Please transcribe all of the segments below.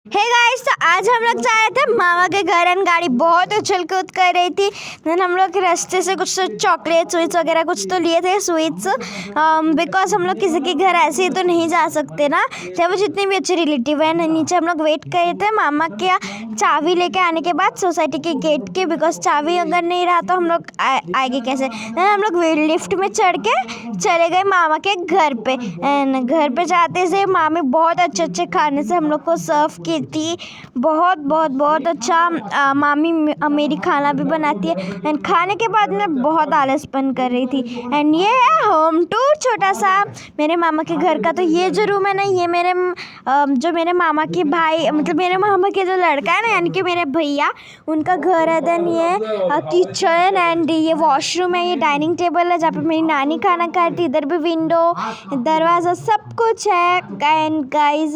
Hey guys, तो आज हम लोग जा रहे थे मामा के घर एंड गाड़ी बहुत उछल कूद कर रही थी। देन हम लोग रास्ते से कुछ चॉकलेट स्वीट्स वगैरह कुछ तो लिए थे स्वीट्स, बिकॉज हम लोग किसी के घर ऐसे ही तो नहीं जा सकते ना, चाहे वो जितनी भी अच्छी रिलेटिव है। नीचे हम लोग वेट कर रहे थे मामा के चाबी लेके आने के बाद सोसाइटी के गेट के, बिकॉज चाबी अगर नहीं रहा तो हम लोग आएंगे कैसे। देन हम लोग लिफ्ट में चढ़ के चले गए मामा के घर पे एंड घर पे जाते से मामी बहुत अच्छे अच्छे खाने से हम लोग को सर्व की थी। बहुत बहुत बहुत अच्छा मामी मेरी खाना भी बनाती है एंड खाने के बाद मैं बहुत आलसपन कर रही थी। एंड ये है होम टूर छोटा सा मेरे मामा के घर का। तो ये जो रूम है ना, ये मेरे जो मेरे मामा के भाई, मतलब मेरे मामा के जो लड़का है ना, यानी कि मेरे भैया, उनका घर है। देन ये किचन एंड ये वॉशरूम है, ये डाइनिंग टेबल है जहाँ पे मेरी नानी खाना खाती। इधर भी विंडो, दरवाज़ा, सब कुछ है। एंड गाइज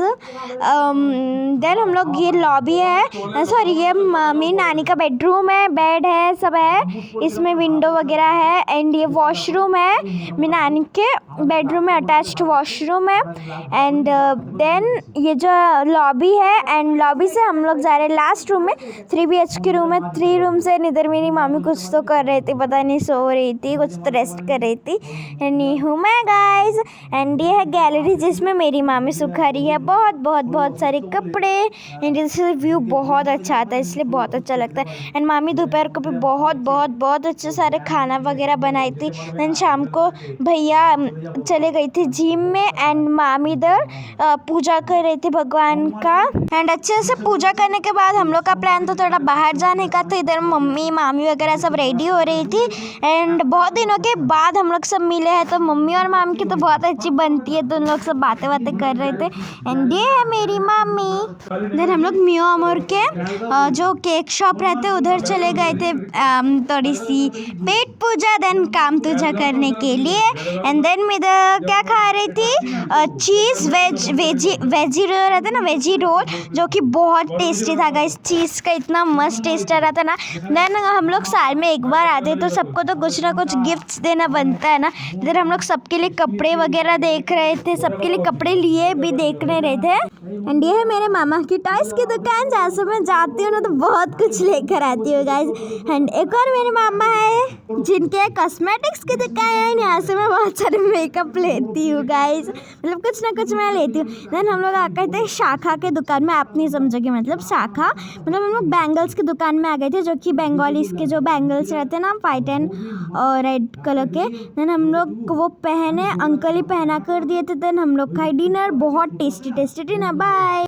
देन हम लोग, ये लॉबी है, सॉरी ये मेरी नानी का बेडरूम है, बेड है, सब है इसमें, विंडो वगैरह है। एंड ये वॉशरूम है, मेरी नानी के बेडरूम में अटैच्ड वॉशरूम है। एंड देन ये जो लॉबी है एंड लॉबी से हम लोग जा रहे हैं लास्ट रूम में। 3 BHK रूम है, 3 रूम से। इधर मेरी मामी कुछ तो कर रही थी, पता नहीं सो रही थी, कुछ तो रेस्ट कर रही थी। नहीं हूँ मैं गाइज। एंड ये है गैलरी जिसमें मेरी मामी सुखा रही है बहुत बहुत बहुत सारे कपड़े। एंड इससे व्यू बहुत अच्छा आता है, इसलिए बहुत अच्छा लगता है। एंड मामी दोपहर को भी बहुत बहुत बहुत अच्छे सारे खाना वगैरह बनाई थी। देन शाम को भैया चले गई थी जिम में एंड मामी इधर पूजा कर रही थी भगवान का। एंड अच्छे से पूजा करने के बाद हम लोग का प्लान तो थोड़ा बाहर जाने का था। इधर मम्मी मामी वगैरह सब रेडी हो रही थी एंड बहुत दिनों के बाद हम लोग सब मिले हैं, तो मम्मी और मामी की तो बहुत अच्छी बनती है, तो उन लोग सब बातें बातें कर रहे थे। एंड ये है मेरी मामी। देन हम लोग मियो अमोर के जो केक शॉप रहते उधर चले गए थे थोड़ी सी पेट पूजा देन काम तुझा करने के लिए। एंड देन मैं इधर क्या खा रही थी, चीज़ वेजी रोल रहता है ना, वेजी रोल, जो कि बहुत टेस्टी था गाइस। चीज़ का इतना मस्त टेस्ट आ रहा था ना। देन हम लोग साल में एक बार आते तो सबको तो कुछ ना कुछ गिफ्ट्स देना बनता है ना। इधर हम लोग सबके लिए कपड़े वगैरह देख रहे थे, सबके लिए कपड़े लिए भी देखने रहे थे। एंड ये है मेरे मामा की टॉयज की दुकान, जहाँ से मैं जाती हूँ ना तो बहुत कुछ लेकर आती हूँ गाइज। एंड एक और मेरे मामा है जिनके कॉस्मेटिक्स की दुकान है, यहाँ से मैं बहुत सारे मेकअप लेती हूँ गाइज, मतलब कुछ ना कुछ मैं लेती हूँ। देन हम लोग आ गए थे शाखा के दुकान में। आप नहीं समझोगे, मतलब शाखा मतलब हम लोग बैंगल्स की दुकान में आ गए थे, जो कि बंगालीज के जो बैंगल्स रहते हैं ना, वाइट एंड रेड कलर के। देन हम लोग वो पहने, अंकल ही पहना कर दिए थे। देन हम लोग खाए डिनर, बहुत टेस्टी टेस्टी डिनर। बाय।